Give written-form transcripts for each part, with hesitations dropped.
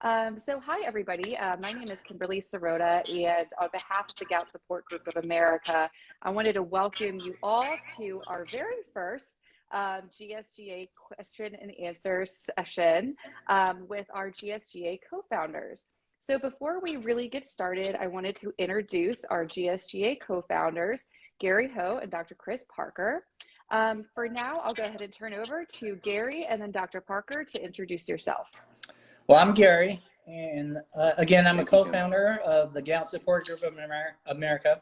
So hi, everybody. My name is Kimberly Sirota, and on behalf of the Gout Support Group of America, I wanted to welcome you all to our very first GSGA question and answer session with our GSGA co-founders. So before we really get started, I wanted to introduce our GSGA co-founders, Gary Ho and Dr. Chris Parker. For now, I'll go ahead and turn over to Gary and then Dr. Parker to introduce yourself. Well, I'm Gary, and again, I'm a co-founder of the Gout Support Group of America.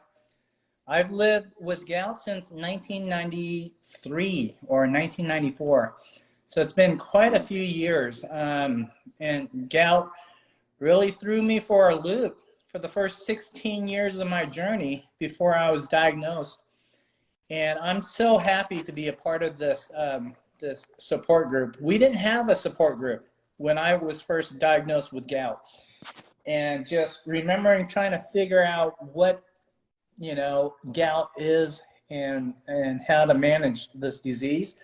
I've lived with gout since 1993 or 1994, so it's been quite a few years, and gout really threw me for a loop for the first 16 years of my journey before I was diagnosed. And I'm so happy to be a part of this, this support group. We didn't have a support group when I was first diagnosed with gout, and just remembering trying to figure out what, you know, gout is and how to manage this disease.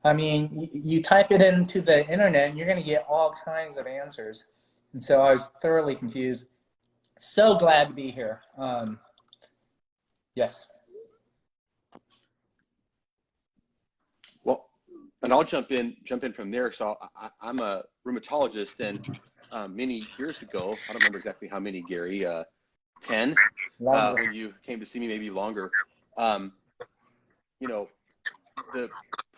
I mean, you type it into the internet and you're going to get all kinds of answers. And so I was thoroughly confused. So glad to be here. Yes. Well, and I'll jump in from there. So I'm a rheumatologist, and many years ago, I don't remember exactly how many, Gary, 10, when you came to see me, maybe longer. You know, the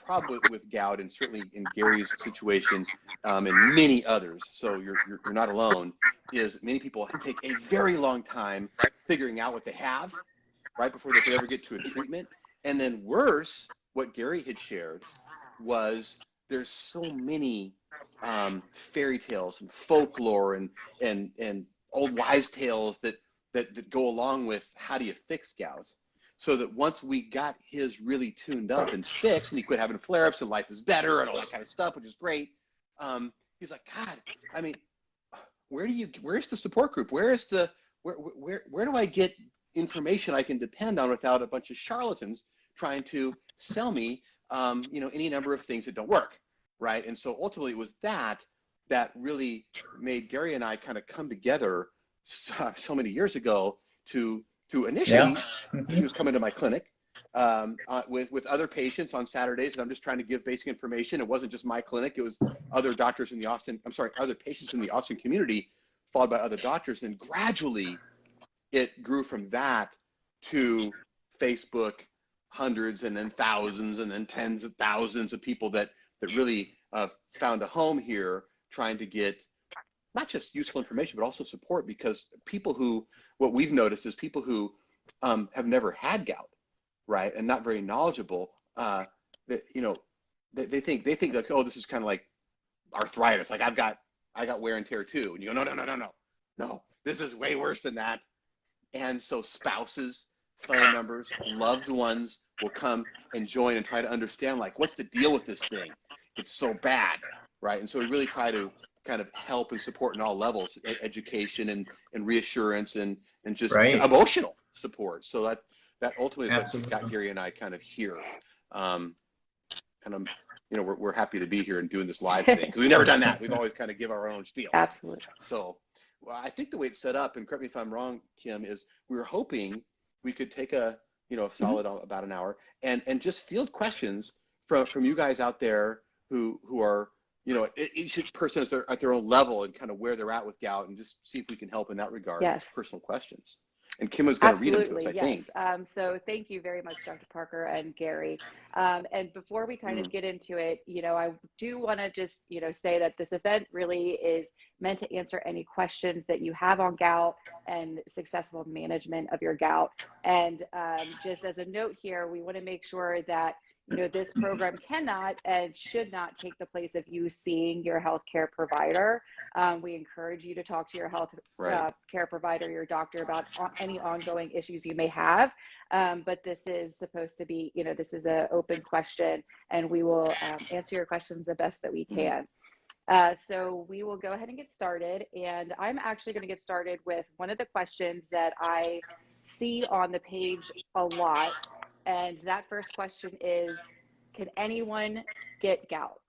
problem with gout, and certainly in Gary's situation, and many others, so you're not alone, is many people take a very long time figuring out what they have, right, before they could ever get to a treatment. And then worse, what Gary had shared was there's so many fairy tales and folklore and old wives' tales that go along with how do you fix gout. So that once we got his really tuned up and fixed, and he quit having flare-ups and life is better and all that kind of stuff, which is great. He's like, God, I mean, where's the support group? Where do I get information I can depend on without a bunch of charlatans trying to sell me, you know, any number of things that don't work, right? And so ultimately it was that really made Gary and I kind of come together so many years ago to initially, he was coming to my clinic with other patients on Saturdays, and I'm just trying to give basic information. It wasn't just my clinic; it was other doctors in the other patients in the Austin community, followed by other doctors. And gradually, it grew from that to Facebook, hundreds and then thousands and then tens of thousands of people that really found a home here, trying to get not just useful information, but also support, because people who, what we've noticed is people who have never had gout, right, and not very knowledgeable, that, you know, they think like, oh, this is kind of like arthritis, like I got wear and tear too, and you go, no, this is way worse than that. And so spouses, family members, loved ones will come and join and try to understand, like, what's the deal with this thing? It's so bad, right? And so we really try to kind of help and support in all levels, education and reassurance and just emotional support. So that ultimately is what got Gary and I kind of here. And I'm, you know, we're happy to be here and doing this live thing, because we've never done that. We've always kind of give our own spiel. Absolutely. So well, I think the way it's set up, and correct me if I'm wrong, Kim, is we were hoping we could take a, you know, solid about an hour and just field questions from you guys out there who are, you know, each person is at their own level and kind of where they're at with gout, and just see if we can help in that regard. Yes. Personal questions. And Kim was going to read them to us, I think. So thank you very much, Dr. Parker and Gary. And before we kind of get into it, you know, I do want to just, you know, say that this event really is meant to answer any questions that you have on gout and successful management of your gout. And just as a note here, we want to make sure that, you know, this program cannot and should not take the place of you seeing your healthcare provider. We encourage you to talk to your health care provider, your doctor, about any ongoing issues you may have. But this is supposed to be, you know, this is an open question, and we will answer your questions the best that we can. So we will go ahead and get started. And I'm actually going to get started with one of the questions that I see on the page a lot. And that first question is, can anyone get gout?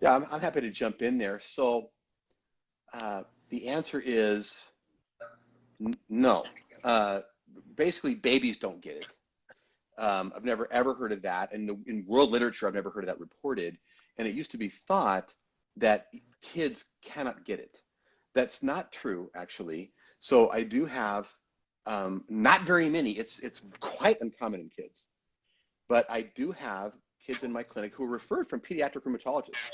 Yeah, I'm happy to jump in there. So the answer is no. Basically, babies don't get it. I've never ever heard of that. And in world literature, I've never heard of that reported. And it used to be thought that kids cannot get it. That's not true, actually. So I do have not very many. It's quite uncommon in kids, but I do have kids in my clinic who are referred from pediatric rheumatologists.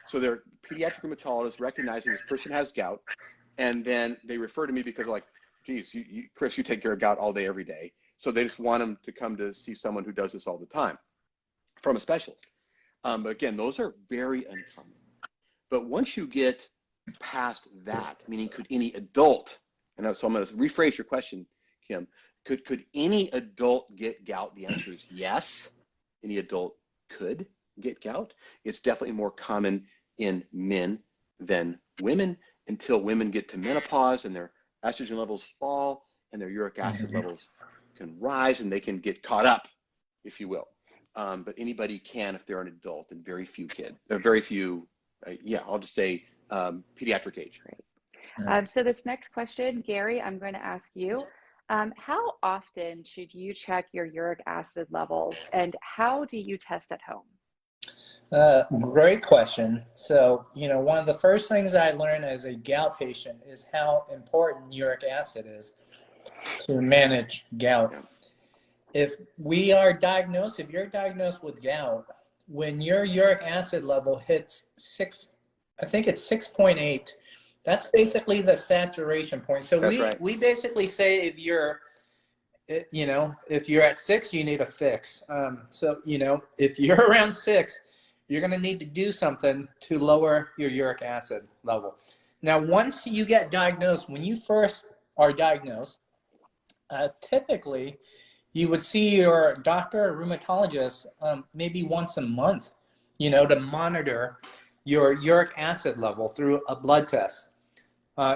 So they're pediatric rheumatologists recognizing this person has gout, and then they refer to me because they're like, geez, Chris, you take care of gout all day, every day. So they just want them to come to see someone who does this all the time from a specialist. But again, those are very uncommon. But once you get past that, meaning could any adult, and so I'm going to rephrase your question, Kim, could any adult get gout? The answer is yes. Any adult could get gout. It's definitely more common in men than women until women get to menopause and their estrogen levels fall and their uric acid levels can rise and they can get caught up, if you will. But anybody can if they're an adult, and very few kids. There are very few, I'll just say pediatric age. Great. So this next question, Gary, I'm going to ask you. How often should you check your uric acid levels, and how do you test at home? Great question. So, one of the first things I learned as a gout patient is how important uric acid is to manage gout. If you're diagnosed with gout, when your uric acid level hits 6.8, that's basically the saturation point. So we basically say if you're at 6, you need a fix. So if you're around 6, you're going to need to do something to lower your uric acid level. Now, once you get diagnosed, when you first are diagnosed, typically you would see your doctor or rheumatologist maybe once a month, to monitor your uric acid level through a blood test.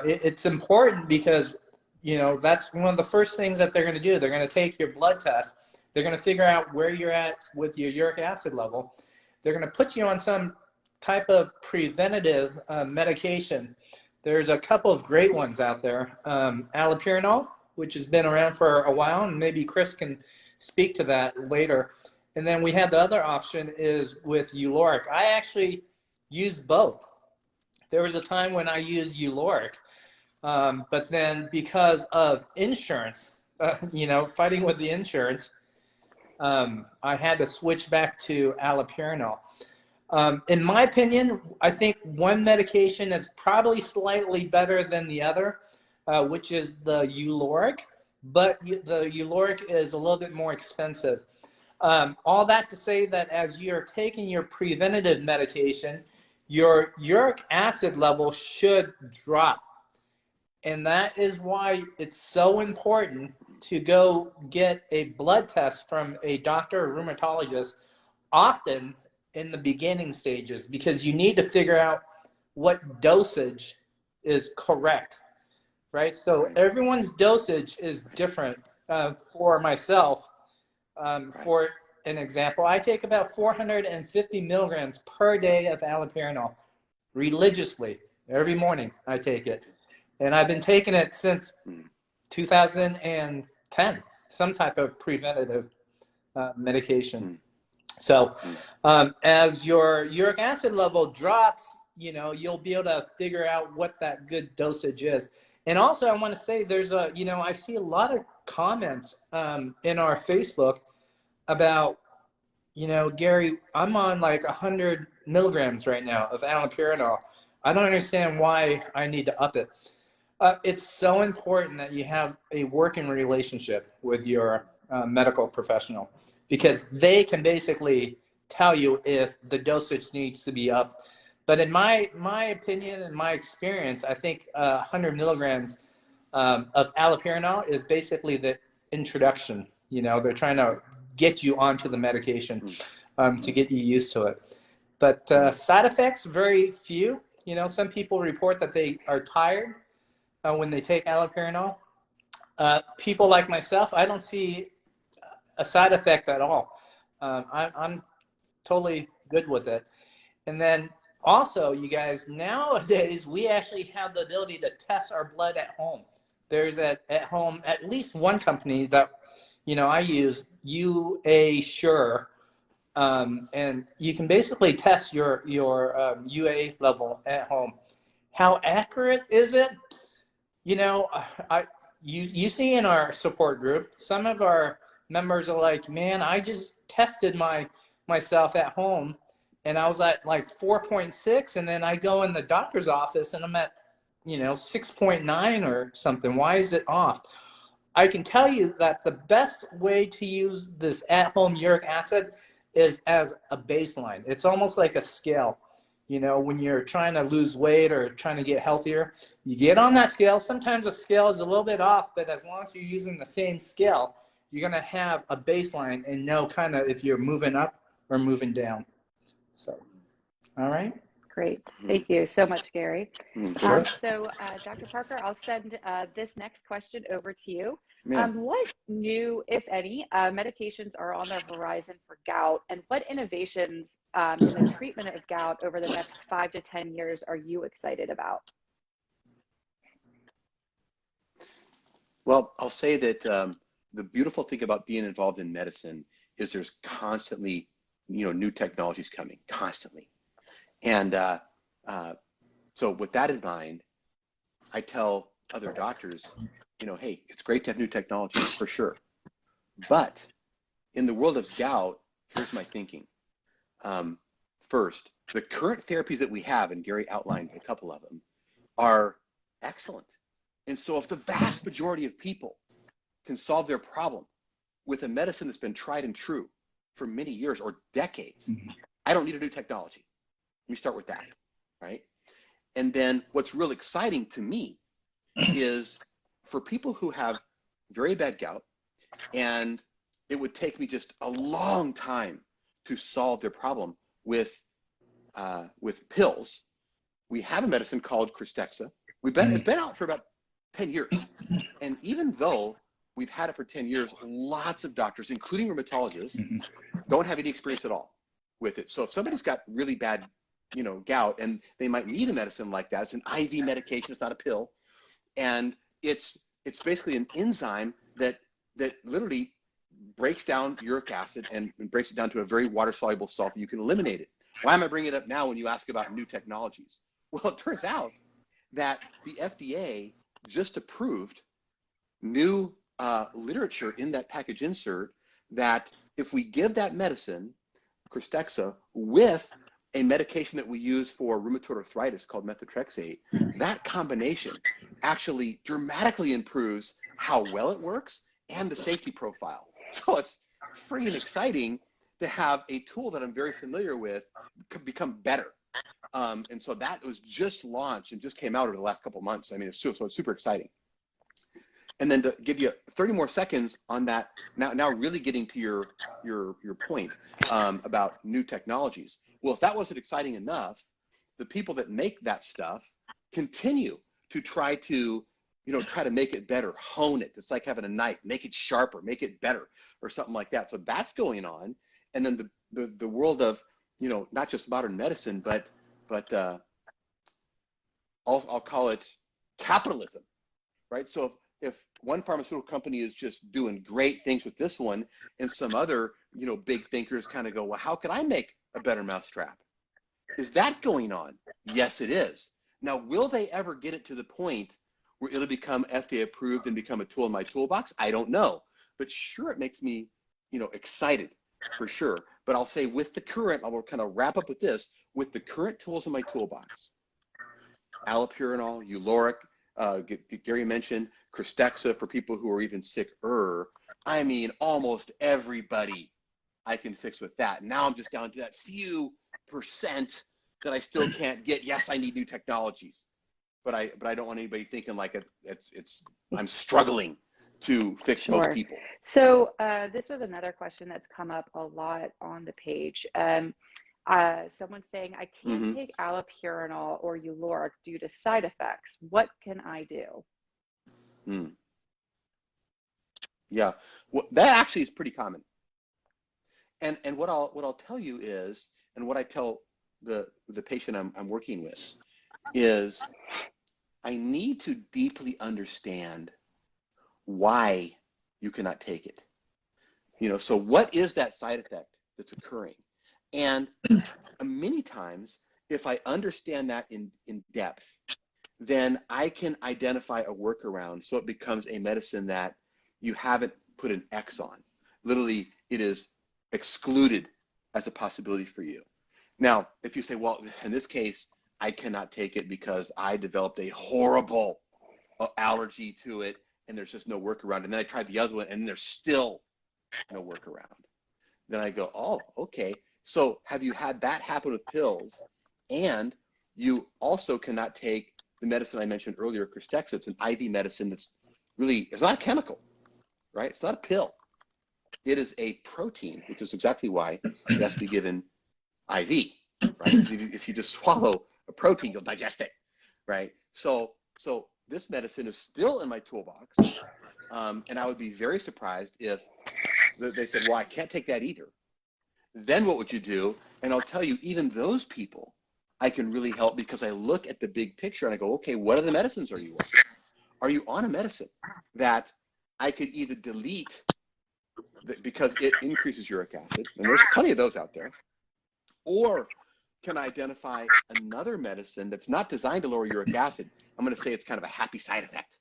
It's important because, that's one of the first things that they're going to do. They're going to take your blood test. They're going to figure out where you're at with your uric acid level. They're going to put you on some type of preventative medication. There's a couple of great ones out there. Allopurinol, which has been around for a while, and maybe Chris can speak to that later. And then we have the other option is with Uloric. I actually use both. There was a time when I used Uloric, but then because of insurance, fighting with the insurance, I had to switch back to allopurinol. In my opinion, I think one medication is probably slightly better than the other, which is the Uloric, but the Uloric is a little bit more expensive. All that to say that as you're taking your preventative medication, your uric acid level should drop. And that is why it's so important to go get a blood test from a doctor or rheumatologist often in the beginning stages, because you need to figure out what dosage is correct, right? So everyone's dosage is different. For myself, for an example, I take about 450 milligrams per day of allopurinol religiously. Every morning I take it. And I've been taking it since 2010, some type of preventative medication. So as your uric acid level drops, you'll be able to figure out what that good dosage is. And also I want to say there's I see a lot of comments in our Facebook about, Gary, I'm on like 100 milligrams right now of allopurinol. I don't understand why I need to up it. It's so important that you have a working relationship with your medical professional, because they can basically tell you if the dosage needs to be up. But in my opinion and my experience, I think 100 milligrams of allopurinol is basically the introduction. They're trying to get you onto the medication to get you used to it. But side effects, very few. Some people report that they are tired when they take allopurinol. People like myself, I don't see a side effect at all. I'm totally good with it. And then Also, you guys, nowadays we actually have the ability to test our blood at home. There's at home at least one company that I use, UA Sure, and you can basically test your UA level at home. How accurate is it? I you see in our support group, some of our members are like, man, I just tested myself at home and I was at like 4.6, and then I go in the doctor's office and I'm at 6.9 or something. Why is it off? I can tell you that the best way to use this at-home uric acid is as a baseline. It's almost like a scale. When you're trying to lose weight or trying to get healthier, you get on that scale. Sometimes the scale is a little bit off, but as long as you're using the same scale, you're going to have a baseline and know kind of if you're moving up or moving down. So, all right. Great. Thank you so much, Gary. Sure. So, Dr. Parker, I'll send this next question over to you. Yeah. What new, if any, medications are on the horizon for gout, and what innovations in the treatment of gout over the next 5 to 10 years are you excited about? Well, I'll say that the beautiful thing about being involved in medicine is there's constantly, new technologies coming, constantly. And so with that in mind, I tell other doctors, hey, it's great to have new technologies for sure. But in the world of gout, here's my thinking. First, the current therapies that we have, and Gary outlined a couple of them, are excellent. And so if the vast majority of people can solve their problem with a medicine that's been tried and true for many years or decades, I don't need a new technology. Let me start with that, right? And then what's real exciting to me is for people who have very bad gout, and it would take me just a long time to solve their problem with pills. We have a medicine called Krystexxa. It's been out for about 10 years. And even though we've had it for 10 years, lots of doctors, including rheumatologists, don't have any experience at all with it. So if somebody's got really bad gout, and they might need a medicine like that. It's an IV medication, it's not a pill. And it's basically an enzyme that literally breaks down uric acid and breaks it down to a very water-soluble salt that you can eliminate it. Why am I bringing it up now when you ask about new technologies? Well, it turns out that the FDA just approved new literature in that package insert that if we give that medicine, Krystexxa, with a medication that we use for rheumatoid arthritis called methotrexate, that combination actually dramatically improves how well it works and the safety profile. So it's freaking exciting to have a tool that I'm very familiar with become better. And so that was just launched and just came out over the last couple of months. I mean, so it's super exciting. And then to give you 30 more seconds on that, now really getting to your point about new technologies. Well, if that wasn't exciting enough, the people that make that stuff continue to try to make it better, hone it. It's like having a knife, make it sharper, make it better, or something like that. So that's going on. And then the world of, not just modern medicine, but I'll call it capitalism, right? So if one pharmaceutical company is just doing great things with this one, and some other, big thinkers kind of go, well, how can I make a better mousetrap? Is that going on? Yes, it is. Now, will they ever get it to the point where it'll become FDA approved and become a tool in my toolbox? I don't know, but sure, it makes me, excited for sure. But I'll say with the current, I will kind of wrap up with this, with the current tools in my toolbox, allopurinol, Uloric, Gary mentioned Krystexxa for people who are even sicker. I mean, almost everybody I can fix with that. Now I'm just down to that few percent that I still can't get. Yes, I need new technologies, but I don't want anybody thinking like I'm struggling to fix most people. So this was another question that's come up a lot on the page. Someone's saying, I can't take allopurinol or Uloric due to side effects. What can I do? Yeah, well, that actually is pretty common. And what I'll tell you is, and what I tell the patient I'm working with is I need to deeply understand why you cannot take it. So what is that side effect that's occurring? And many times, if I understand that in depth, then I can identify a workaround so it becomes a medicine that you haven't put an X on. Literally, it is excluded as a possibility for you. Now, if you say, well, in this case, I cannot take it because I developed a horrible allergy to it and there's just no workaround. And then I tried the other one and there's still no workaround. Then I go, oh, okay. So have you had that happen with pills? And you also cannot take the medicine I mentioned earlier, Krystexxa. It's an IV medicine that's really, it's not a chemical, right? It's not a pill. It is a protein, which is exactly why it has to be given IV, right? If you just swallow a protein, you'll digest it, right? So this medicine is still in my toolbox, and I would be very surprised if they said, well, I can't take that either. Then what would you do? And I'll tell you, even those people, I can really help because I look at the big picture and I go, okay, what other medicines are you on? Are you on a medicine that I could either delete because it increases uric acid, and there's plenty of those out there, or can I identify another medicine that's not designed to lower uric acid? I'm going to say it's kind of a happy side effect,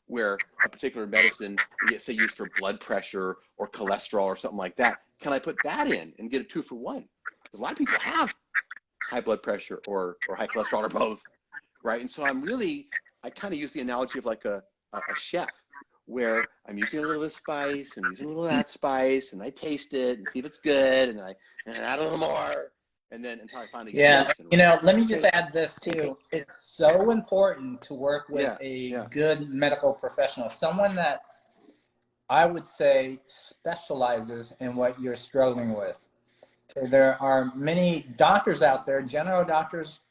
where a particular medicine, say used for blood pressure or cholesterol or something like that, can I put that in and get a 2-for-1? Because a lot of people have high blood pressure or high cholesterol or both, right? And so I kind of use the analogy of like a chef, where I'm using a little of this spice and using a little of that spice, and I taste it and see if it's good, and I add a little more, and then until I finally get the medicine right. Let me just add this too. It's so important to work with a good medical professional, someone that I would say specializes in what you're struggling with. Okay, there are many doctors out there, general doctors,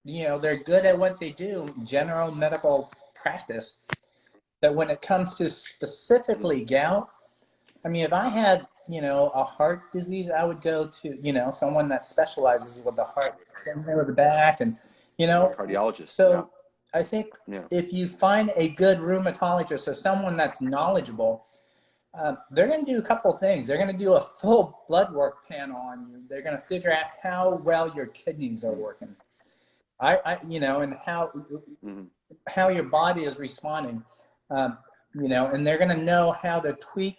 they're good at what they do, general medical practice. That when it comes to specifically gout, I mean, if I had, a heart disease, I would go to, someone that specializes with the heart, same thing with the back, and, cardiologist. So I think if you find a good rheumatologist or someone that's knowledgeable, they're going to do a couple of things. They're going to do a full blood work panel on you. They're going to figure out how well your kidneys are working. And how your body is responding. And they're going to know how to tweak,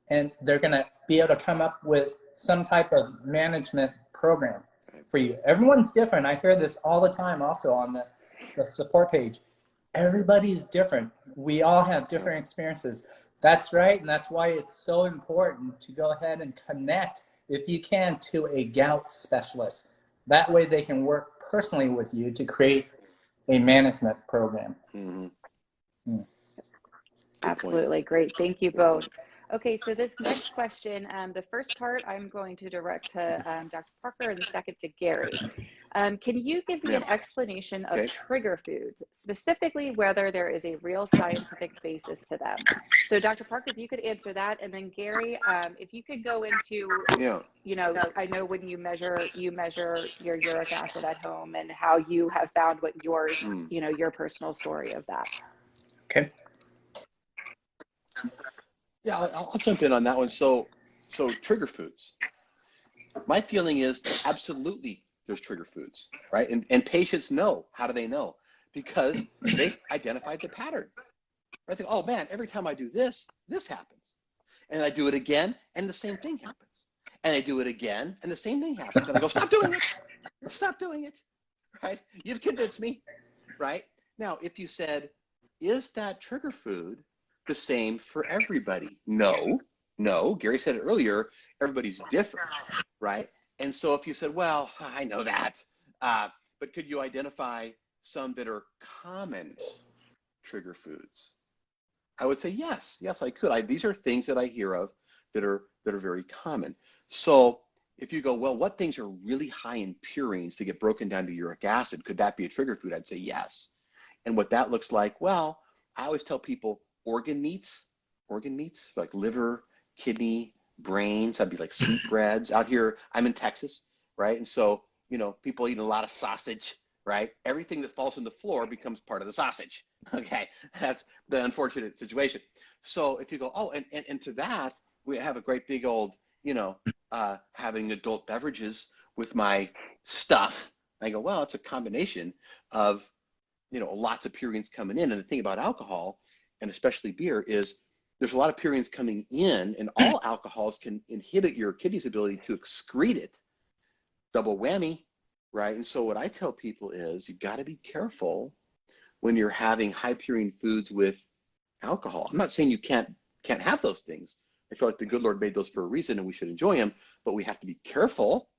and they're going to be able to come up with some type of management program for you. Everyone's different. I hear this all the time also on the support page. Everybody's different. We all have different experiences. That's right, and that's why it's so important to go ahead and connect, if you can, to a gout specialist. That way they can work personally with you to create a management program. Mm-hmm. Absolutely. Great. Thank you both. Okay, so this next question, the first part I'm going to direct to Dr. Parker and the second to Gary. Can you give me an explanation of trigger foods, specifically whether there is a real scientific basis to them? So Dr. Parker, if you could answer that, and then Gary, if you could go into, I know when you measure your uric acid at home and how you have found what yours, your personal story of that. Okay. Yeah, I'll jump in on that one. So trigger foods. My feeling is absolutely there's trigger foods, right? And patients know. How do they know? Because they've identified the pattern. Right? They go, oh man, every time I do this, this happens. And I do it again, and the same thing happens. And I do it again, and the same thing happens. And I go, stop doing it. Stop doing it. Right? You've convinced me. Right? Now, if you said, is that trigger food the same for everybody? No. Gary said it earlier, everybody's different, right? And so if you said, well, I know that, but could you identify some that are common trigger foods? I would say yes, I could. These are things that I hear of that are very common. So if you go, well, what things are really high in purines to get broken down to uric acid? Could that be a trigger food? I'd say yes. And what that looks like, well, I always tell people organ meats like liver, kidney, brains. That'd be like sweetbreads. Out here, I'm in Texas, right? And so you know, people eating a lot of sausage, right? Everything that falls on the floor becomes part of the sausage. Okay, that's the unfortunate situation. So if you go, oh, and to that, we have a great big old, you know, having adult beverages with my stuff. I go, well, it's a combination of, you know, lots of purines coming in. And the thing about alcohol, and especially beer, is there's a lot of purines coming in, and all alcohols can inhibit your kidney's ability to excrete it. Double whammy, right? And so what I tell people is you got to be careful when you're having high purine foods with alcohol. I'm not saying you can't have those things. I feel like the good Lord made those for a reason and we should enjoy them, but we have to be careful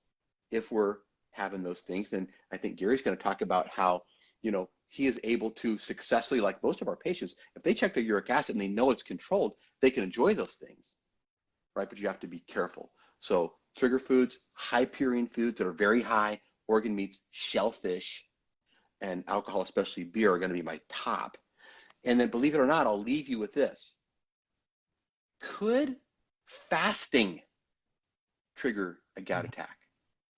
if we're having those things. And I think Gary's going to talk about how, you know, he is able to successfully, like most of our patients, if they check their uric acid and they know it's controlled, they can enjoy those things, right? But you have to be careful. So trigger foods, high purine foods that are very high, organ meats, shellfish, and alcohol, especially beer, are going to be my top. And then, believe it or not, I'll leave you with this. Could fasting trigger a gout attack?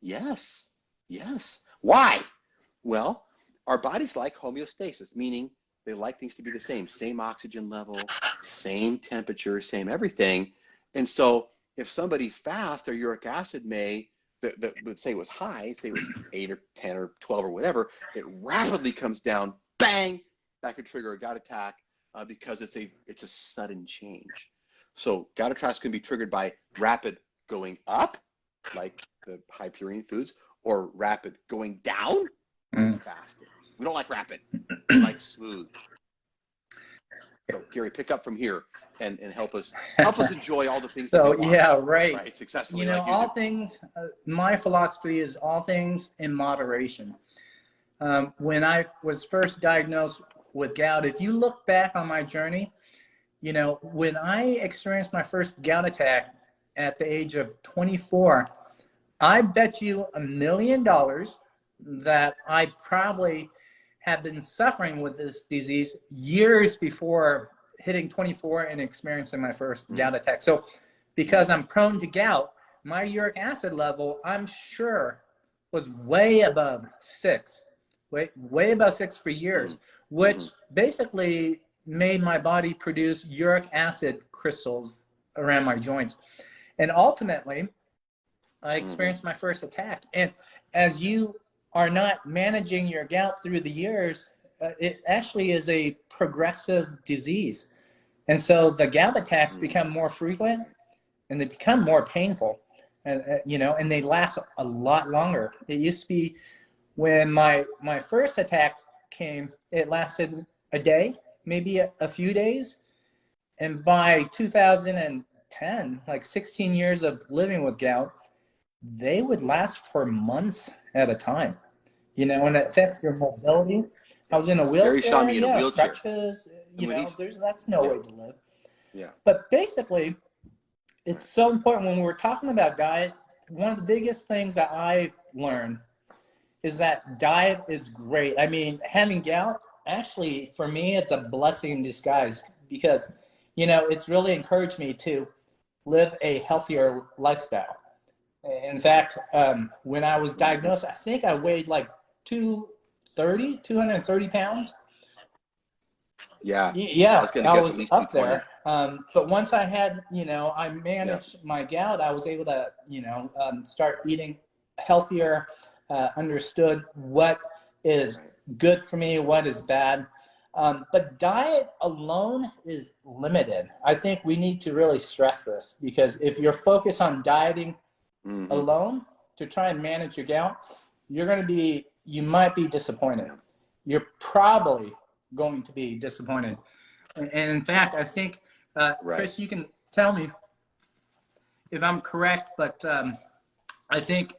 Yes, yes. Why? Well, our bodies like homeostasis, meaning they like things to be the same oxygen level, same temperature, same everything. And so if somebody fasts, their uric acid may, let's say it was high, say it was 8 or 10 or 12 or whatever, it rapidly comes down, bang, that could trigger a gout attack because it's a sudden change. So gout attacks can be triggered by rapid going up, like the high purine foods, or rapid going down, fasting. We don't like rapid, we like smooth. So Gary, pick up from here and help us enjoy all the things. So that we yeah, want, right. Successfully. You know, like all things. My philosophy is all things in moderation. When I was first diagnosed with gout, if you look back on my journey, you know, when I experienced my first gout attack at the age of 24, I bet you $1 million that I probably had been suffering with this disease years before hitting 24 and experiencing my first gout attack. So because I'm prone to gout, my uric acid level, I'm sure, was way above 6, way above 6 for years, which basically made my body produce uric acid crystals around my joints. And ultimately, I experienced my first attack. And as you are not managing your gout through the years, it actually is a progressive disease. And so the gout attacks become more frequent and they become more painful, and you know, and they last a lot longer. It used to be when my first attack came, it lasted a day, maybe a few days. And by 2010, like 16 years of living with gout, they would last for months at a time, you know, and it affects your mobility. I was in a wheelchair, Gary saw me in a wheelchair. Crutches, you know, that's no way to live. Yeah. But basically, it's so important when we're talking about diet. One of the biggest things that I've learned is that diet is great. I mean, having gout, actually, for me, it's a blessing in disguise because, you know, it's really encouraged me to live a healthier lifestyle. In fact, when I was diagnosed, I think I weighed like 230 pounds. Yeah. Yeah, I was at least up there. But once I had, you know, I managed my gout, I was able to, you know, start eating healthier, understood what is good for me, what is bad. But diet alone is limited. I think we need to really stress this because if you're focused on dieting alone to try and manage your gout, you might be disappointed. You're probably going to be disappointed. And in fact, I think, Chris, you can tell me if I'm correct, but I think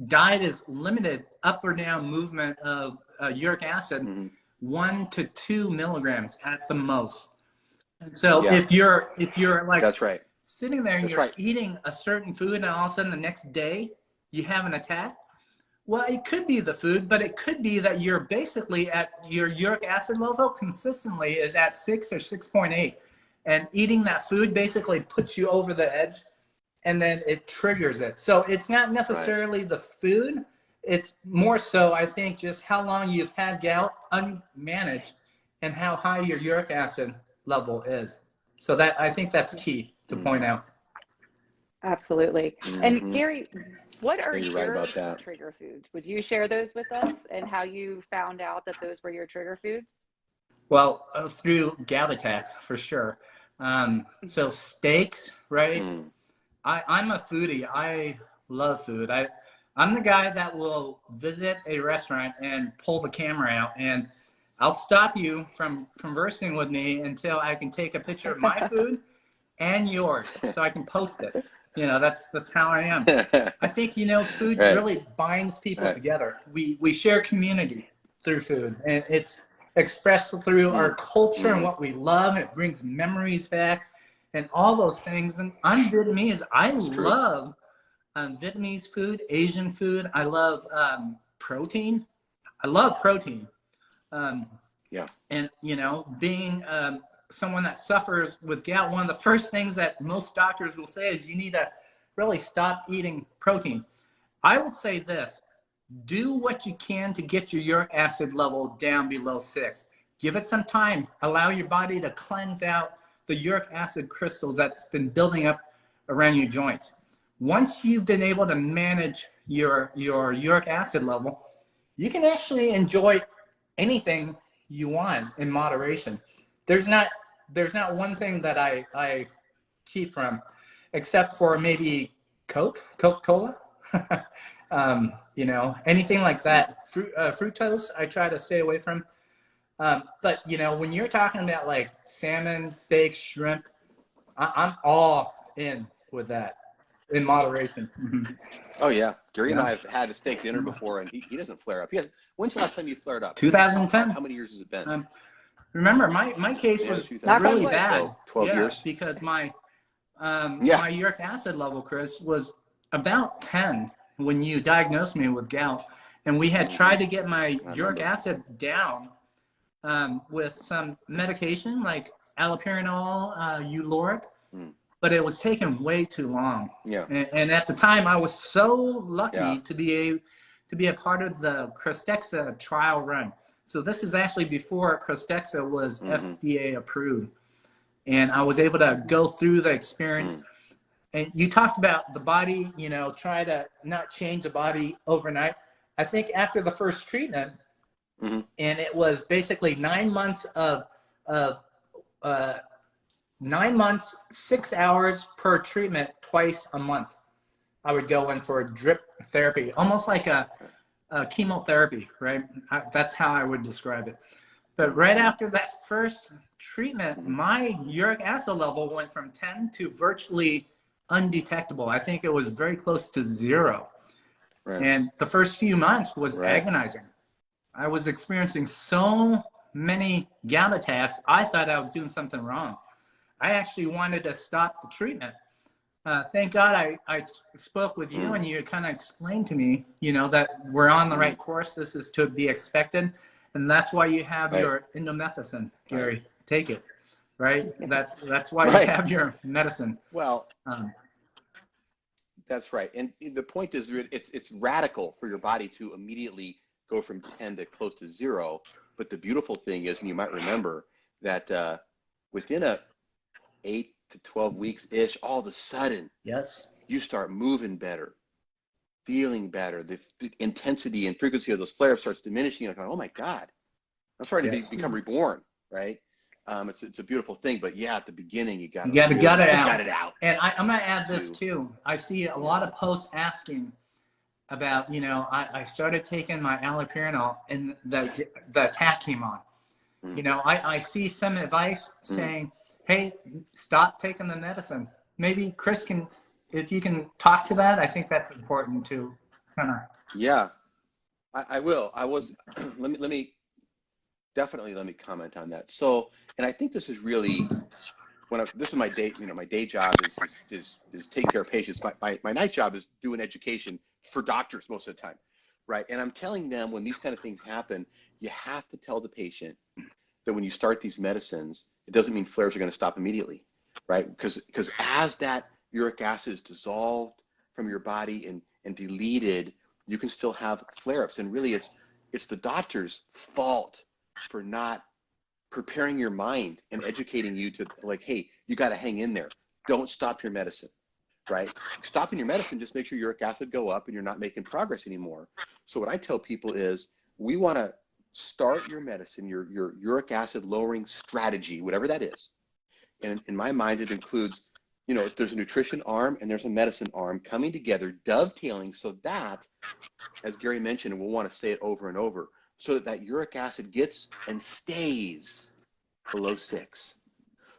diet is limited up or down movement of uric acid 1 to 2 milligrams at the most. And so if you're like that's right. sitting there and you're eating a certain food and all of a sudden the next day you have an attack, well, it could be the food, but it could be that you're basically at your uric acid level consistently is at 6 or 6.8. And eating that food basically puts you over the edge and then it triggers it. So it's not necessarily the food, it's more so, I think, just how long you've had gout unmanaged and how high your uric acid level is. So that, I think that's key to point out. Absolutely. And Mm-hmm. Gary, what are You're right your about that. trigger foods? Would you share those with us and how you found out that those were your trigger foods? Well, through gout attacks, for sure. So steaks, right? Mm. I'm a foodie. I love food. I'm the guy that will visit a restaurant and pull the camera out, and I'll stop you from conversing with me until I can take a picture of my food and yours so I can post it. You know, that's how I am. I think, you know, food Right. really binds people Right. together. We share community through food, and it's expressed through our culture and what we love, and it brings memories back and all those things. And I'm Vietnamese. I That's true. love Vietnamese food, Asian food. I love protein. I love protein. Um, Yeah. and, you know, being someone that suffers with gout, one of the first things that most doctors will say is you need to really stop eating protein. I would say this: do what you can to get your uric acid level down below 6. Give it some time. Allow your body to cleanse out the uric acid crystals that's been building up around your joints. Once you've been able to manage your uric acid level, you can actually enjoy anything you want in moderation. There's not one thing that I keep from, except for maybe Coca-Cola. You know, anything like that. Fructose, I try to stay away from. But, you know, when you're talking about like salmon, steak, shrimp, I'm all in with that in moderation. Oh yeah, Gary and Yeah. I have had a steak dinner before, and he doesn't flare up. He has. When's the last time you flared up? 2010. How many years has it been? Remember, my case Yeah, was 2010. Knock on really wood. bad. So 12 Yeah, years. because my Yeah. uric acid level, Chris, was about 10 when you diagnosed me with gout, and we had tried to get my uric acid down with some medication like allopurinol, Uloric, but it was taking way too long. Yeah. And at the time, I was so lucky Yeah. to be a part of the Krystexxa trial run. So this is actually before Krystexxa was FDA approved, and I was able to go through the experience. And you talked about the body, you know, try to not change the body overnight. I think after the first treatment, and it was basically 9 months of 9 months, 6 hours per treatment, twice a month. I would go in for a drip therapy, almost like a chemotherapy, right? That's how I would describe it. But right after that first treatment, my uric acid level went from 10 to virtually undetectable. I think it was very close to 0. Right. And the first few months was Right. agonizing. I was experiencing so many gout attacks, I thought I was doing something wrong. I actually wanted to stop the treatment. Thank God I spoke with you and you kind of explained to me, you know, that we're on the right course. This is to be expected. And that's why you have your indomethacin, Gary. Take it, right? That's why you have your medicine. Well, that's right. And the point is, it's radical for your body to immediately go from 10 to close to 0. But the beautiful thing is, and you might remember that within a 8 to 12 weeks ish, all of a sudden, yes, you start moving better, feeling better. The intensity and frequency of those flare-ups starts diminishing. You're like, oh my God, I'm starting to become reborn, right? It's a beautiful thing, but yeah, at the beginning, you got to gut it out. And I'm going to add this too. I see a lot of posts asking about, you know, I started taking my allopurinol and the attack came on. You know, I see some advice saying, hey, stop taking the medicine. Maybe Chris can, if you can talk to that, I think that's important to kind of. Yeah, I will. I was, let me comment on that. So, and I think this is really, this is my day, you know, my day job is taking care of patients. My night job is doing education for doctors most of the time, right? And I'm telling them when these kind of things happen, you have to tell the patient that when you start these medicines, it doesn't mean flares are going to stop immediately, right? Because as that uric acid is dissolved from your body and deleted, you can still have flare-ups. And really it's the doctor's fault for not preparing your mind and educating you to like, hey, you got to hang in there. Don't stop your medicine, right? Stopping your medicine just makes your uric acid go up and you're not making progress anymore. So what I tell people is we want to start your medicine, your uric acid lowering strategy, whatever that is. And in my mind, it includes, you know, there's a nutrition arm and there's a medicine arm coming together, dovetailing so that, as Gary mentioned, and we'll want to say it over and over, so that that uric acid gets and stays below 6.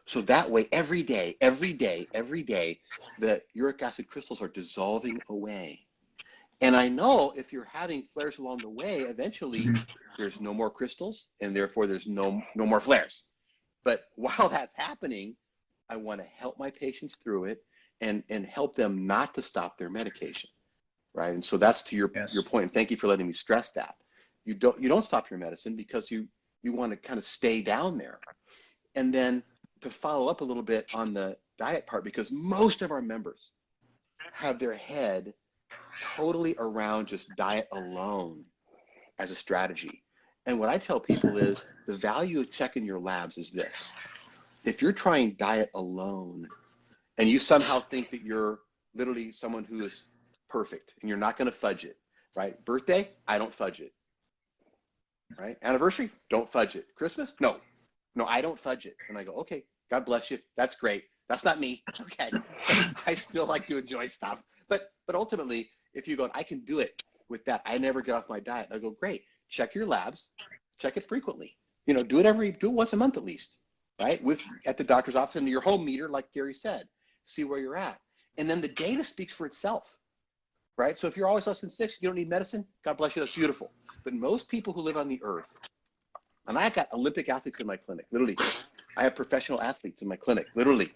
So that way, every day, the uric acid crystals are dissolving away. And I know if you're having flares along the way, eventually there's no more crystals and therefore there's no more flares. But while that's happening, I want to help my patients through it and help them not to stop their medication, right? And so that's to your point. And thank you for letting me stress that. You don't stop your medicine because you want to kind of stay down there. And then to follow up a little bit on the diet part, because most of our members have their head totally around just diet alone as a strategy. And what I tell people is the value of checking your labs is this. If you're trying diet alone and you somehow think that you're literally someone who is perfect and you're not going to fudge it, right? Birthday, I don't fudge it, right? Anniversary, don't fudge it. Christmas, no, I don't fudge it. And I go, okay, God bless you. That's great. That's not me. Okay. I still like to enjoy stuff. But ultimately, if you go, I can do it with that. I never get off my diet. I go, great. Check your labs. Check it frequently. You know, do it once a month at least, right? At the doctor's office and your home meter, like Gary said, see where you're at. And then the data speaks for itself, right? So if you're always less than 6, you don't need medicine. God bless you. That's beautiful. But most people who live on the earth, and I got Olympic athletes in my clinic, literally. I have professional athletes in my clinic, literally.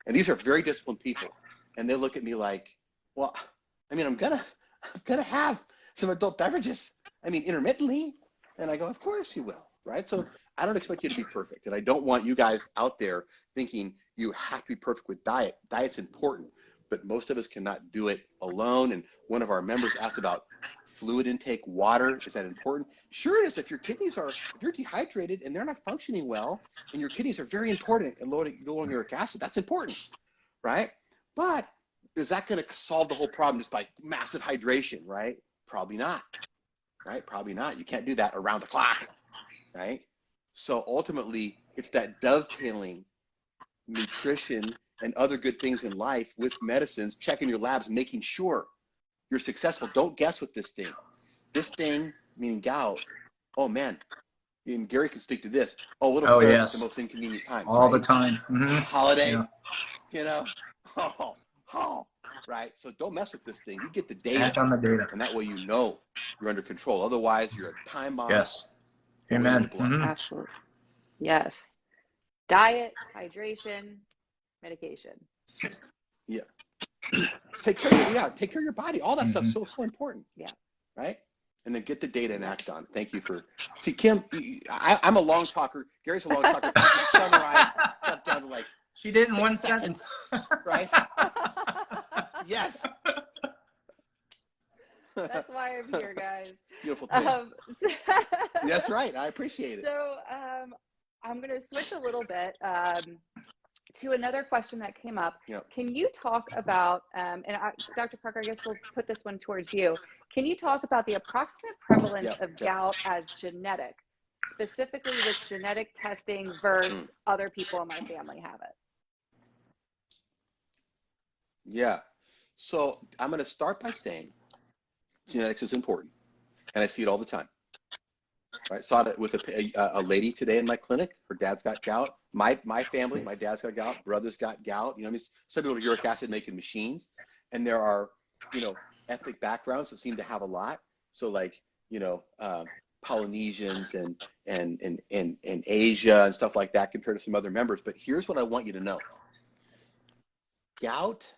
And these are very disciplined people. And they look at me like, well, I mean, I'm gonna have some adult beverages. I mean, intermittently. And I go, of course you will, right? So I don't expect you to be perfect. And I don't want you guys out there thinking you have to be perfect with diet. Diet's important, but most of us cannot do it alone. And one of our members asked about fluid intake, water. Is that important? Sure it is. If you're dehydrated and they're not functioning well, and your kidneys are very important in lowering uric acid, that's important, right? But is that going to solve the whole problem just by massive hydration, right? Probably not, right? Probably not. You can't do that around the clock, right? So ultimately, it's that dovetailing nutrition and other good things in life with medicines, checking your labs, making sure you're successful. Don't guess with this thing. This thing, meaning gout, oh man, and Gary can speak to this. Oh, it'll flare up at the most inconvenient times. All right? the time. Mm-hmm. Holiday, you know, right? So don't mess with this thing. You get the data. Act on the data. And that way you know you're under control. Otherwise, you're a time bomb. Yes. Amen. Mm-hmm. Absolutely. Yes. Diet, hydration, medication. Yeah. Take care of your body. All that stuff's so important. Yeah. Right? And then get the data and act on it. Thank you for, see, Kim, I'm a long talker. Gary's a long talker. Summarize, cut down to like, she did in 1 sentence. Right? Yes. That's why I'm here, guys. Beautiful thing. That's right. I appreciate it. So I'm going to switch a little bit to another question that came up. Yep. Can you talk about, Dr. Parker, I guess we'll put this one towards you. Can you talk about the approximate prevalence of gout as genetic, specifically with genetic testing versus other people in my family have it? Yeah. So I'm going to start by saying genetics is important, and I see it all the time. Right? Saw it with a lady today in my clinic. Her dad's got gout. My family, my dad's got gout. Brother's got gout. You know, I mean, some people are uric acid making machines, and there are, you know, ethnic backgrounds that seem to have a lot. So like, you know, Polynesians and Asia and stuff like that compared to some other members. But here's what I want you to know: gout,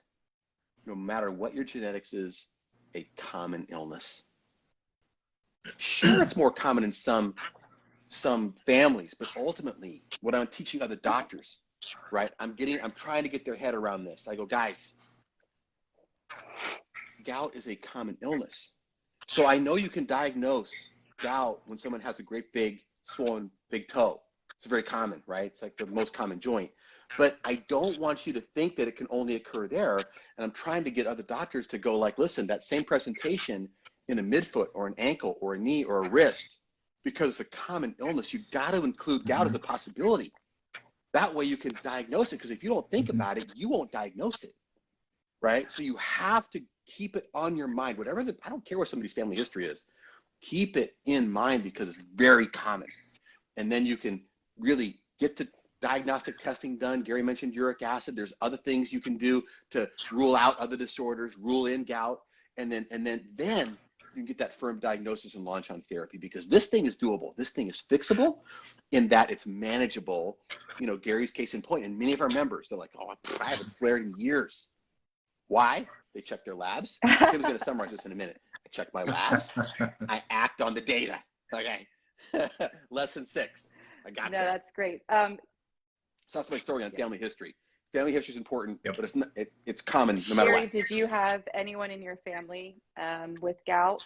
no matter what your genetics is, a common illness. Sure, it's more common in some families, but ultimately, what I'm teaching other doctors, right? I'm trying to get their head around this. I go, guys, gout is a common illness. So I know you can diagnose gout when someone has a great big swollen big toe. It's very common, right? It's like the most common joint. But I don't want you to think that it can only occur there. And I'm trying to get other doctors to go like, listen, that same presentation in a midfoot or an ankle or a knee or a wrist, because it's a common illness, you got to include gout as a possibility. That way you can diagnose it, because if you don't think about it, you won't diagnose it, right? So you have to keep it on your mind. I don't care what somebody's family history is, keep it in mind because it's very common. And then you can really get the diagnostic testing done. Gary mentioned uric acid. There's other things you can do to rule out other disorders, rule in gout, and then you can get that firm diagnosis and launch on therapy, because this thing is doable. This thing is fixable in that it's manageable. You know, Gary's case in point, and many of our members, they're like, oh, I haven't flared in years. Why? They check their labs. Tim's going to summarize this in a minute. I check my labs. I act on the data. Okay. Lesson 6. I got No, there. that's great. So that's my story on family history. Family history is important, but it's common no matter Gary, what. did you have anyone in your family with gout?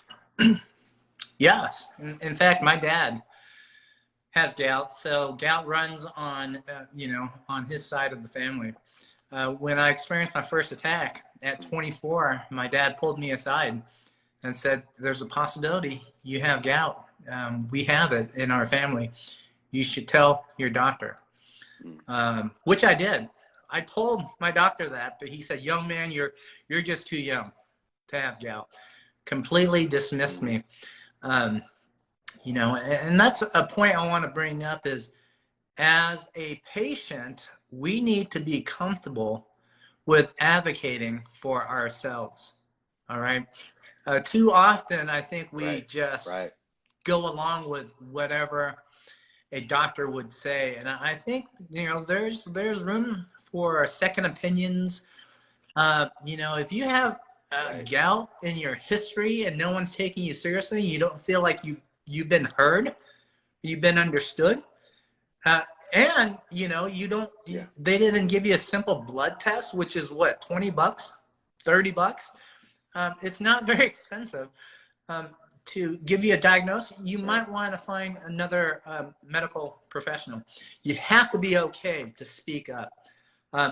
Yes. In fact, my dad has gout. So gout runs on, on his side of the family. When I experienced my first attack at 24, my dad pulled me aside and said, there's a possibility you have gout. We have it in our family. You should tell your doctor, which I did. I told my doctor that, but he said, young man, you're just too young to have gout. Completely dismissed me. And that's a point I want to bring up is, as a patient, we need to be comfortable with advocating for ourselves. All right. Too often, I think we just go along with whatever a doctor would say. And I think, there's room for second opinions. If you have gout in your history and no one's taking you seriously, you don't feel like you've been heard, you've been understood, and they didn't give you a simple blood test, which is what, $20, $30. It's not very expensive to give you a diagnosis. You might want to find another medical professional. You have to be okay to speak up.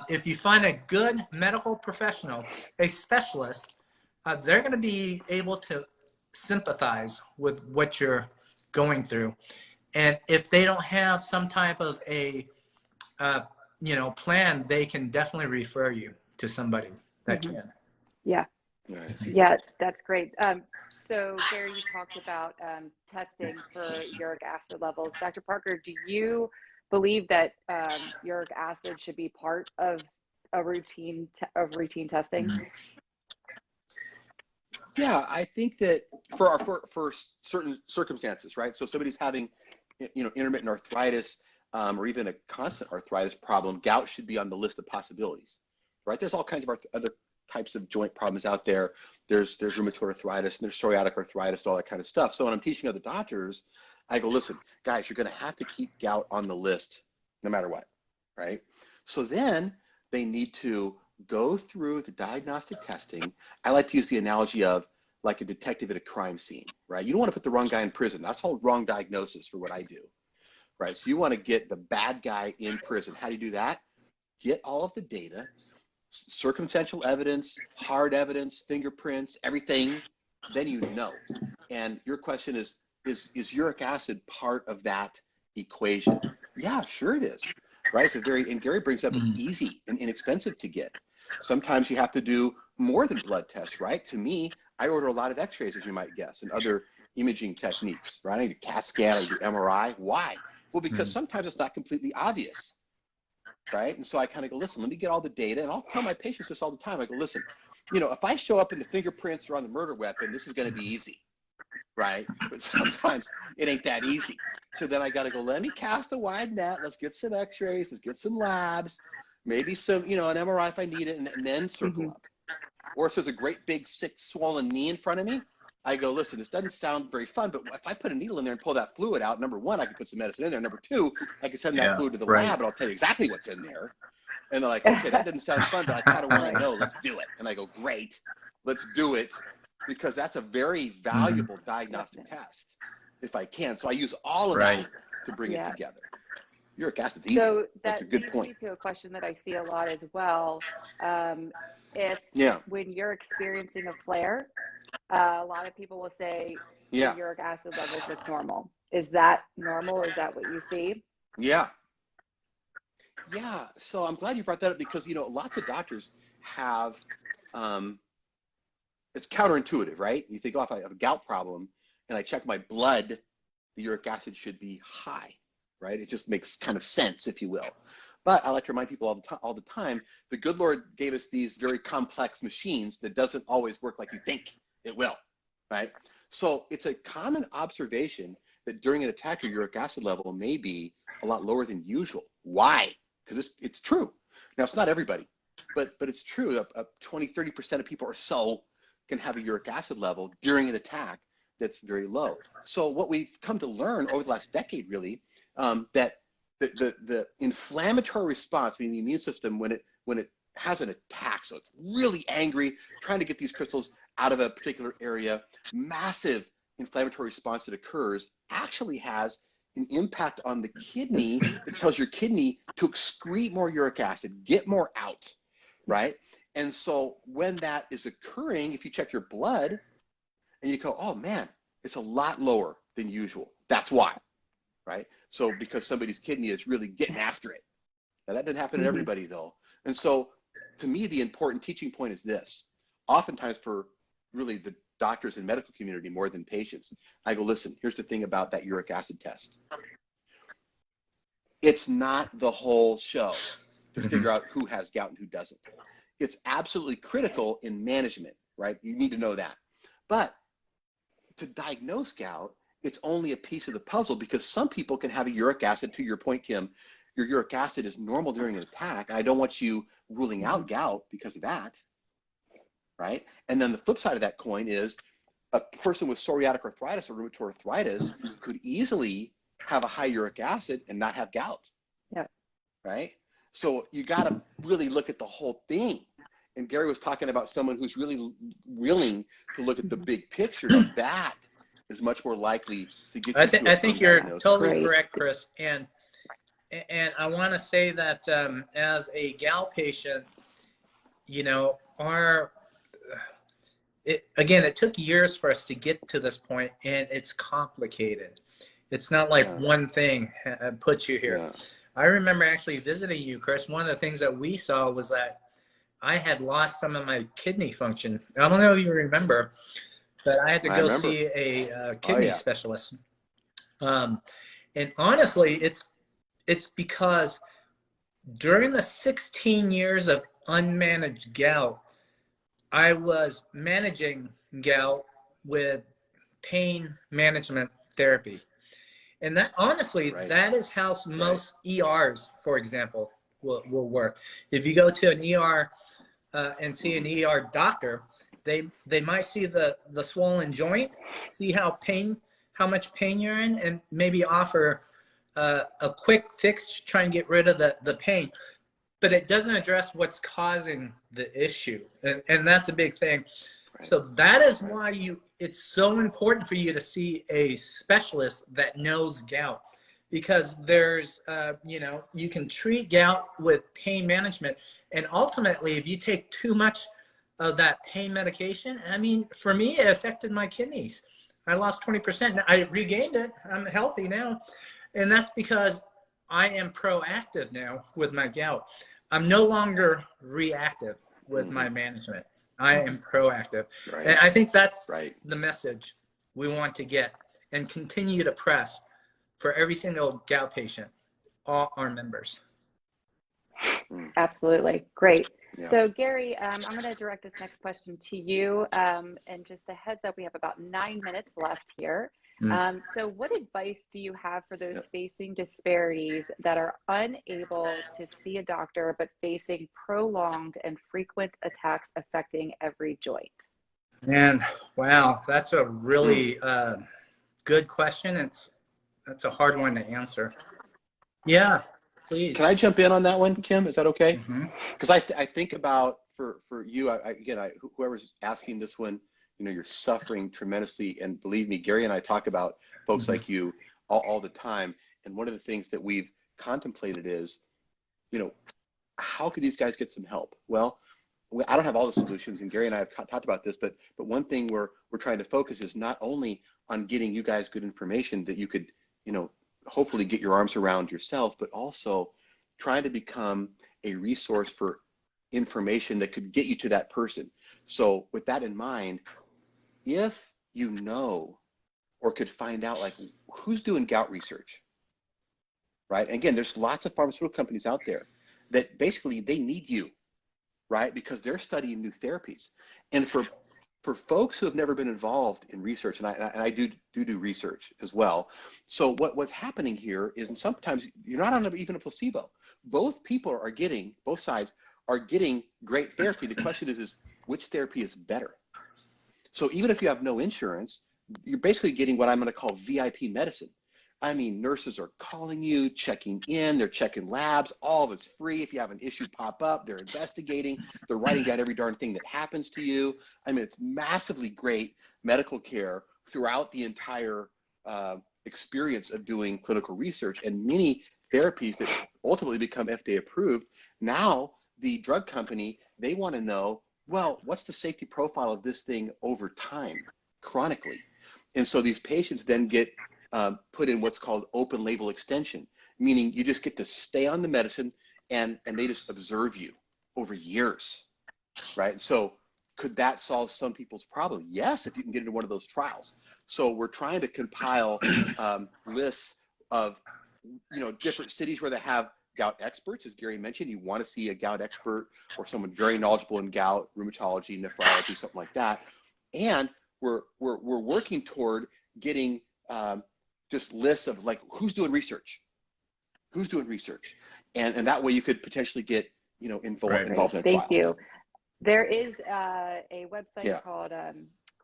If you find a good medical professional, a specialist, they're going to be able to sympathize with what you're going through. And if they don't have some type of a, plan, they can definitely refer you to somebody that can. Yeah. Yeah, that's great. So Gary, you talked about testing for uric acid levels. Dr. Parker, do you believe that uric acid should be part of a routine testing? Yeah, I think that for certain circumstances, right? So if somebody's having, intermittent arthritis or even a constant arthritis problem, gout should be on the list of possibilities, right? There's all kinds of other types of joint problems out there. There's rheumatoid arthritis, and there's psoriatic arthritis, and all that kind of stuff. So when I'm teaching other doctors, I go, listen, guys, you're going to have to keep gout on the list no matter what, right? So then they need to go through the diagnostic testing. I like to use the analogy of like a detective at a crime scene, right? You don't want to put the wrong guy in prison. That's all wrong diagnosis for what I do, right? So you want to get the bad guy in prison. How do you do that? Get all of the data, circumstantial evidence, hard evidence, fingerprints, everything, then you know. And your question is uric acid part of that equation? Yeah, sure it is, right? And Gary brings up it's easy and inexpensive to get. Sometimes you have to do more than blood tests, right? To me, I order a lot of x-rays, as you might guess, and other imaging techniques, right? I do CAT scan, I do MRI. Why? Well, because sometimes it's not completely obvious, right? And so I kind of go, listen, let me get all the data, and I'll tell my patients this all the time. I go, listen, if I show up in the fingerprints or on the murder weapon, this is going to be easy, right? But sometimes it ain't that easy. So then I got to go, let me cast a wide net. Let's get some x-rays. Let's get some labs, maybe some, an MRI if I need it, and then circle up. Or if there's a great big sick swollen knee in front of me, I go, listen, this doesn't sound very fun, but if I put a needle in there and pull that fluid out, number one, I can put some medicine in there. Number two, I can send that fluid to the lab and I'll tell you exactly what's in there. And they're like, okay, that doesn't sound fun, but I kind of want to know. Let's do it. And I go, great, let's do it. because that's a very valuable diagnostic test if I can. So I use all of Right. that to bring it together. Uric acid's easy. So That's that a good leads point. me to a question that I see a lot as well. If when you're experiencing a flare, a lot of people will say your uric acid levels look normal. Is that normal? Is that what you see? Yeah. So I'm glad you brought that up because, you know, lots of doctors have, it's counterintuitive, right? You think, oh, if I have a gout problem and I check my blood, the uric acid should be high, right? It just makes kind of sense, if you will. But I like to remind people all the time, the good Lord gave us these very complex machines that doesn't always work like you think it will, right? So it's a common observation that during an attack, your uric acid level may be a lot lower than usual. Why? Because it's true. Now, it's not everybody, but it's true. 20, 30% of people or so can have a uric acid level during an attack that's very low. So what we've come to learn over the last decade, really, that the inflammatory response, meaning the immune system, when it has an attack, so it's really angry, trying to get these crystals out of a particular area, massive inflammatory response that occurs actually has an impact on the kidney that tells your kidney to excrete more uric acid, get more out, right? And so when that is occurring, if you check your blood and you go, oh man, it's a lot lower than usual. That's why, right? So because somebody's kidney is really getting after it. Now that doesn't happen to everybody though. And so to me, the important teaching point is this. Oftentimes for really the doctors and medical community more than patients, I go, listen, here's the thing about that uric acid test. It's not the whole show to figure out who has gout and who doesn't. It's absolutely critical in management, right? You need to know that. But to diagnose gout, it's only a piece of the puzzle because some people can have a uric acid, to your point, Kim, your uric acid is normal during an attack. I don't want you ruling out gout because of that, right? And then the flip side of that coin is a person with psoriatic arthritis or rheumatoid arthritis could easily have a high uric acid and not have gout, right? So you got to really look at the whole thing. And Gary was talking about someone who's really willing to look at the big picture. Now that is much more likely to get you to I think you're diagnosis. totally correct, Chris. And I want to say that as a gout patient, you know, it took years for us to get to this point, and it's complicated. It's not like one thing puts you here. I remember actually visiting you, Chris. One of the things that we saw was that I had lost some of my kidney function. I don't know if you remember, but I had to go see a kidney specialist. And honestly, it's because during the 16 years of unmanaged gout, I was managing gout with pain management therapy. And that honestly, that is how most ERs, for example, will work. If you go to an ER and see an ER doctor, they might see the swollen joint, see how much pain you're in, and maybe offer a quick fix to try and get rid of the pain. But it doesn't address what's causing the issue. And that's a big thing. So that is why it's so important for you to see a specialist that knows gout, because there's, you know, you can treat gout with pain management. And ultimately, if you take too much of that pain medication, I mean, for me, it affected my kidneys. I lost 20%. I regained it. I'm healthy now. And that's because I am proactive now with my gout. I'm no longer reactive with my management. I am proactive. And I think that's the message we want to get and continue to press for every single gout patient, all our members. Absolutely. Great. So Gary, I'm going to direct this next question to you. And just a heads up, we have about 9 minutes left here. So what advice do you have for those facing disparities that are unable to see a doctor, but facing prolonged and frequent attacks affecting every joint? And wow, that's a really good question. That's a hard one to answer. Yeah, please. Can I jump in on that one, Kim? Is that okay? Because I think about for you, again, whoever's asking this one, you're suffering tremendously. And believe me, Gary and I talk about folks like you all the time. And one of the things that we've contemplated is, how could these guys get some help? Well, I don't have all the solutions, and Gary and I have talked about this, but one thing we're trying to focus is not only on getting you guys good information that you could, hopefully get your arms around yourself, but also trying to become a resource for information that could get you to that person. So with that in mind, if you know or could find out like who's doing gout research, right? And again, there's lots of pharmaceutical companies out there that basically they need you, right? Because they're studying new therapies. And for folks who have never been involved in research, and I do research as well. So what's happening here is, and sometimes you're not on even a placebo. Both sides are getting great therapy. The question is which therapy is better? So even if you have no insurance, you're basically getting what I'm going to call VIP medicine. I mean, nurses are calling you, checking in, they're checking labs, all of it's free. If you have an issue pop up, they're investigating, they're writing down every darn thing that happens to you. I mean, it's massively great medical care throughout the entire experience of doing clinical research, and many therapies that ultimately become FDA approved. Now, the drug company, they want to know, well, what's the safety profile of this thing over time, chronically? And so these patients then get put in what's called open label extension, meaning you just get to stay on the medicine and they just observe you over years, right? So could that solve some people's problem? Yes, if you can get into one of those trials. So we're trying to compile lists of, different cities where they have gout experts. As Gary mentioned, you want to see a gout expert or someone very knowledgeable in gout, rheumatology, nephrology, something like that. And we're working toward getting just lists of like who's doing research, and that way you could potentially get involved in a Thank trial. you. There is a website called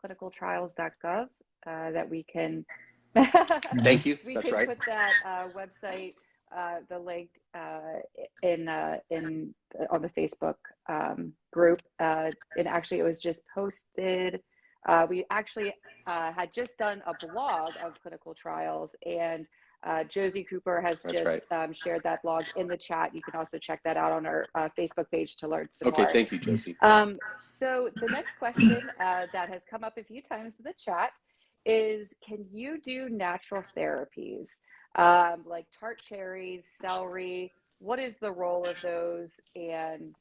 clinicaltrials.gov that we can Thank you. we That's can right. put that website, the link in on the Facebook group, and actually it was just posted. We actually had just done a blog of clinical trials, and Josie Cooper has shared that blog in the chat. You can also check that out on our Facebook page to learn some more. Okay, thank you, Josie. So the next question that has come up a few times in the chat is, can you do natural therapies like tart cherries, celery? What is the role of those? And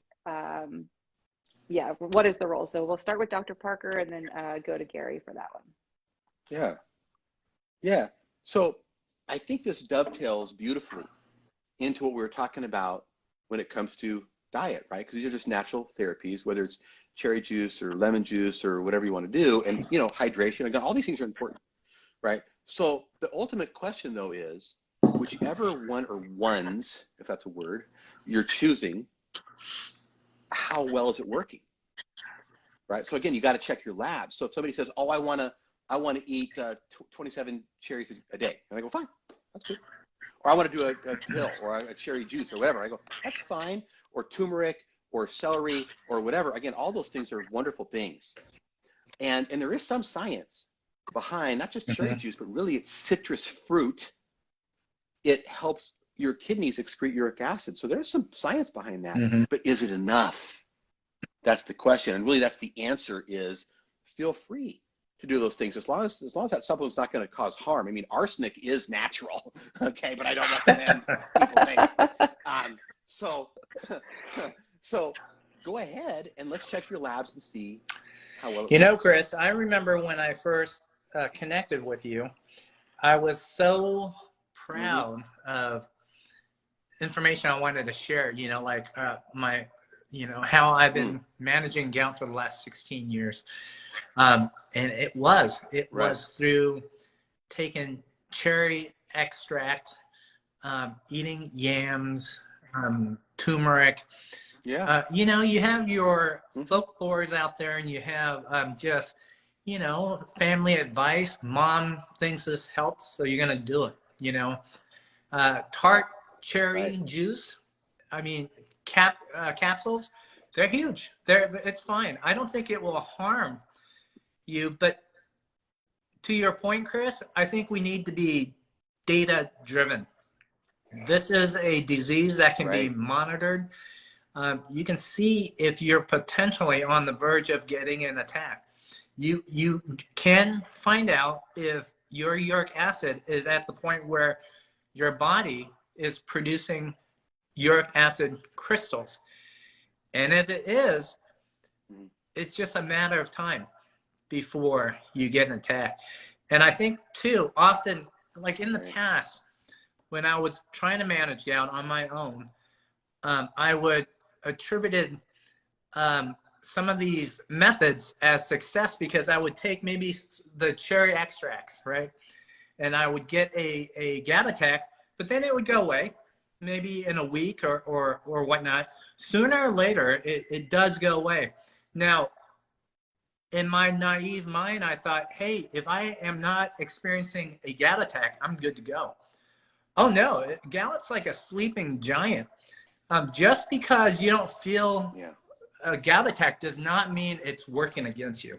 what is the role? So we'll start with Dr. Parker and then go to Gary for that one. Yeah. So I think this dovetails beautifully into what we were talking about when it comes to diet, right? Because these are just natural therapies, whether it's cherry juice or lemon juice or whatever you want to do. And, hydration, again, all these things are important, right? So the ultimate question, though, is whichever one or ones, if that's a word, you're choosing, how well is it working, right? So again, you got to check your labs. So if somebody says, oh, I want to eat 27 cherries a day, and I go, fine, that's good. Or I want to do a pill or a cherry juice or whatever, I go, that's fine. Or turmeric or celery or whatever. Again, all those things are wonderful things, and there is some science behind not just cherry juice, but really it's citrus fruit. It helps your kidneys excrete uric acid. So there's some science behind that, but is it enough? That's the question. And really that's the answer is feel free to do those things as long as that supplement's not going to cause harm. I mean, arsenic is natural, okay, but I don't recommend people take it. So go ahead and let's check your labs and see how well it works. Chris, I remember when I first connected with you, I was so proud of information I wanted to share, my, how I've been managing gout for the last 16 years. And it was through taking cherry extract, eating yams, turmeric. Yeah. You have your folklores out there, and you have just, family advice. Mom thinks this helps, so you're going to do it. Tart cherry juice. I mean, capsules. They're huge. It's fine. I don't think it will harm you. But to your point, Chris, I think we need to be data driven. This is a disease that can be monitored. You can see if you're potentially on the verge of getting an attack. You can find out if your uric acid is at the point where your body is producing uric acid crystals. And if it is, it's just a matter of time before you get an attack. And I think too, often, like in the past, when I was trying to manage gout on my own, I would attribute some of these methods as success because I would take maybe the cherry extracts, right? And I would get a gout attack, but then it would go away, maybe in a week or whatnot. Sooner or later, it does go away. Now, in my naive mind, I thought, hey, if I am not experiencing a gout attack, I'm good to go. Oh no, gout's like a sleeping giant. Just because you don't feel a gout attack does not mean it's working against you.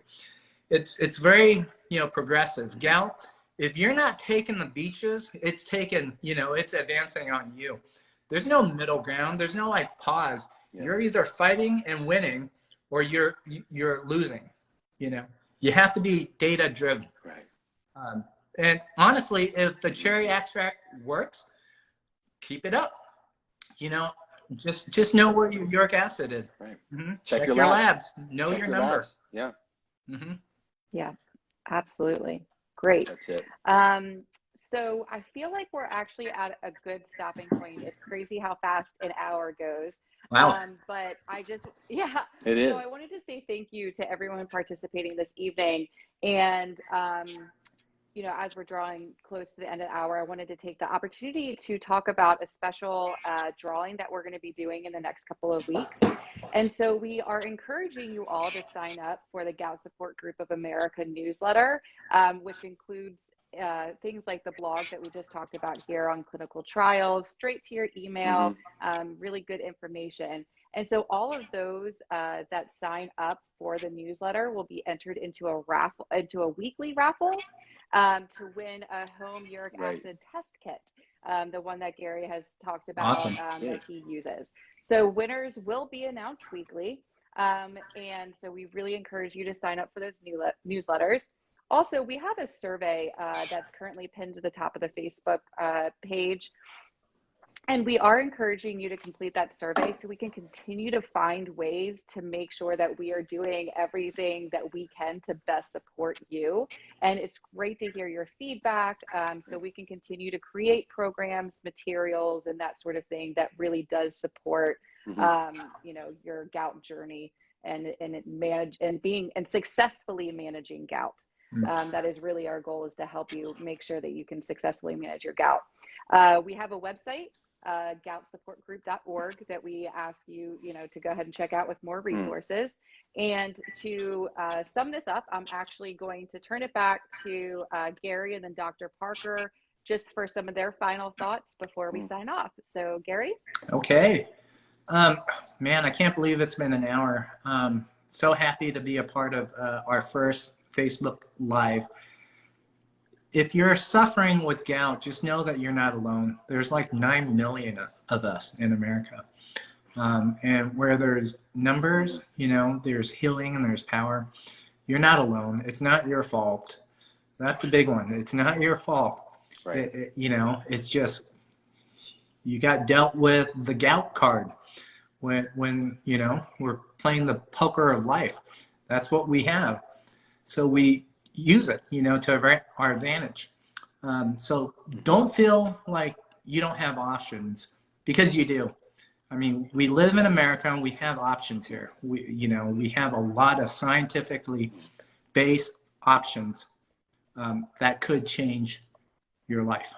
It's very, progressive. Gout, if you're not taking the beaches, it's taking, it's advancing on you. There's no middle ground. There's no like pause. You're either fighting and winning or you're losing. You have to be data driven. Right. And honestly, if the cherry extract works, keep it up. Just know where your uric acid is. Right. Mm-hmm. Check your labs. Know Check your number. Labs. Yeah. Mm-hmm. Yeah, absolutely. Great. That's it. So I feel like we're actually at a good stopping point. It's crazy how fast an hour goes. Wow. But it is. So I wanted to say thank you to everyone participating this evening. And, as we're drawing close to the end of the hour, I wanted to take the opportunity to talk about a special drawing that we're going to be doing in the next couple of weeks. And so we are encouraging you all to sign up for the Gout Support Group of America newsletter, which includes things like the blog that we just talked about here on clinical trials, straight to your email, really good information. And so all of those that sign up for the newsletter will be entered into a weekly raffle to win a home uric acid test kit, the one that Gary has talked about. Awesome. That he uses. So winners will be announced weekly. And so we really encourage you to sign up for those newsletters. Also, we have a survey that's currently pinned to the top of the Facebook page. And we are encouraging you to complete that survey so we can continue to find ways to make sure that we are doing everything that we can to best support you. And it's great to hear your feedback so we can continue to create programs, materials, and that sort of thing that really does support, your gout journey and successfully managing gout. That is really our goal, is to help you make sure that you can successfully manage your gout. We have a website, goutsupportgroup.org, that we ask you, to go ahead and check out with more resources. And to sum this up, I'm actually going to turn it back to Gary and then Dr. Parker just for some of their final thoughts before we sign off. So Gary? Okay. Man, I can't believe it's been an hour. So happy to be a part of our first Facebook Live. If you're suffering with gout, just know that you're not alone. There's like 9 million of us in America. And where there's numbers, there's healing and there's power. You're not alone. It's not your fault. That's a big one. It's not your fault. Right. It's just, you got dealt with the gout card when we're playing the poker of life. That's what we have. So we use it, to our advantage. So don't feel like you don't have options, because you do. I mean, we live in America and we have options here. We have a lot of scientifically based options that could change your life.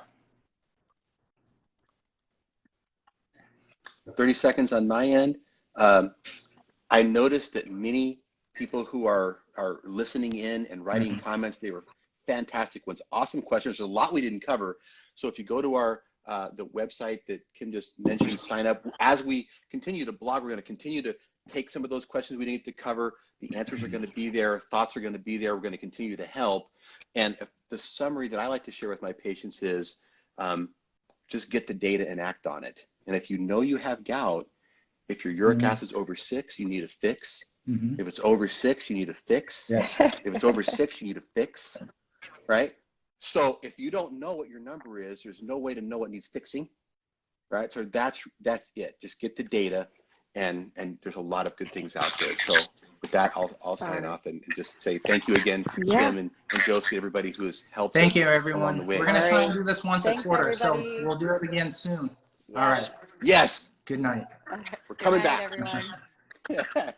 30 seconds on my end. I noticed that many people who are listening in and writing comments, they were fantastic ones, awesome questions. There's a lot we didn't cover. So if you go to our the website that Kim just mentioned, sign up. As we continue to blog, we're going to continue to take some of those questions we need to cover. The answers are going to be there. Thoughts are going to be there. We're going to continue to help. And if the summary that I like to share with my patients is just get the data and act on it. And if you know you have gout, if your uric acid's over 6, you need a fix. If it's over 6, you need a fix. Yes. If it's over 6, you need a fix, right? So if you don't know what your number is, there's no way to know what needs fixing, right? So that's it. Just get the data, and there's a lot of good things out there. So with that, I'll sign off and just say thank you again, Kim and Josie, everybody who has helped Thank us you, everyone. along the way. We're going to try and do this once Thanks, a quarter, everybody. so we'll do it again soon. Yes. All right. Yes. Good night. We're coming Good night, back. everyone.